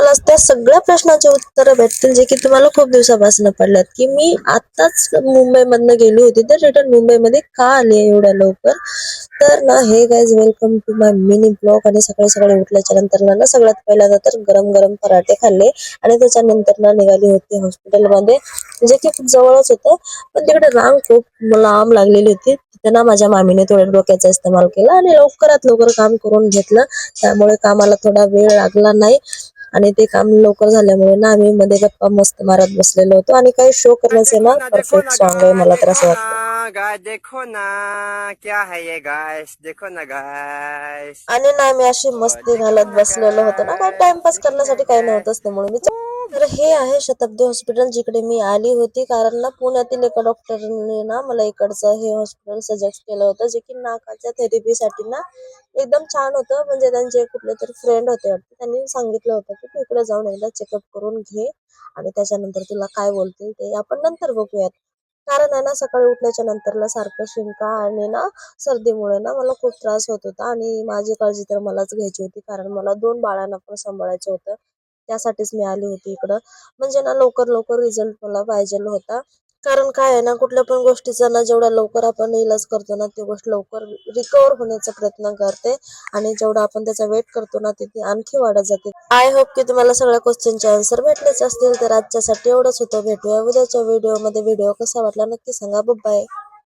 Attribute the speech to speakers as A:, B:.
A: तुम्हाला त्या सगळ्या प्रश्नाचे उत्तर भेटतील जे की तुम्हाला खूप दिवसापासून पडल्यात की मी आताच मुंबईमधनं गेली होती तर रिटर्न मुंबईमध्ये का आली आहे एवढ्या लवकर. तर ना hey guys welcome to my mini blog. आणि सकाळी सकाळी उठल्याच्या नंतर ना सगळ्यात पहिल्यांदा तर गरम गरम पराठे खाल्ले आणि त्याच्यानंतर ना निघाली होती हॉस्पिटलमध्ये जे की खूप जवळच होतं पण तिकडे रांग खूप लांब लागलेली होती. तिथे ना माझ्या मामीने थोड्या डोक्याचा इस्तेमाल केला आणि लवकरात लवकर काम करून घेतलं. त्यामुळे कामाला थोडा वेळ लागला नाही आणि ते काम लवकर झाल्यामुळे ना आम्ही मध्ये गप्पा मस्त मारत बसलेलो होतो. आणि काही शो करण्याचे ना परफेक्ट सॉन्ग आहे मला तर असं वाटतं.
B: गाइस देखो ना क्या है ये गाइस, देखो ना गाइस।
A: आणि ना मी अशी मस्ती
B: देखो
A: घालत
B: ना
A: बसलेलो होतो ना, काय
B: गाइस,
A: टाइमपास
B: देखो ना
A: करण्यासाठी काही
B: गाइस।
A: नव्हतंच त्यामुळे मी तर हे आहे शताब्दी हॉस्पिटल जिकडे मी आली होती. कारण ना पुण्यातील एका डॉक्टरने ना मला इकडचं हे हॉस्पिटल सजेस्ट केलं होतं जे की नाकाच्या थेरपीसाठी ना एकदम छान होतं. म्हणजे त्यांचे कुठले तरी फ्रेंड होते वाटते, त्यांनी सांगितलं होतं की तू इकडे जाऊन एकदा चेकअप करून घे आणि त्याच्यानंतर तुला काय बोलतील ते आपण नंतर बघूयात. कारण आहे ना सकाळी उठल्याच्या नंतरला सारखं शिंका आणि ना सर्दीमुळे ना मला खूप त्रास होत होता आणि माझी काळजी तर मलाच घ्यायची होती कारण मला 2 बाळांना पण सांभाळायचं होतं. त्यासाठीच मी आली होती इकडं. म्हणजे ना लवकर लवकर रिझल्ट मला पाहिजे होता. कारण काय आहे ना कुठल्या पण गोष्टीचा ना जेवढा लवकर आपण इलाज करतो ना ती गोष्ट लवकर रिकव्हर होण्याचा प्रयत्न करते आणि जेवढा आपण त्याचा वेट करतो ना ती आणखी वाढत जाते. आय होप की तुम्हाला सगळ्या क्वेश्चनचे आन्सर भेटलेच असतील. तर आजच्यासाठी एवढंच होतं. भेटूया उद्याच्या व्हिडिओमध्ये. व्हिडिओ कसा वाटला नक्की सांगा. बाय.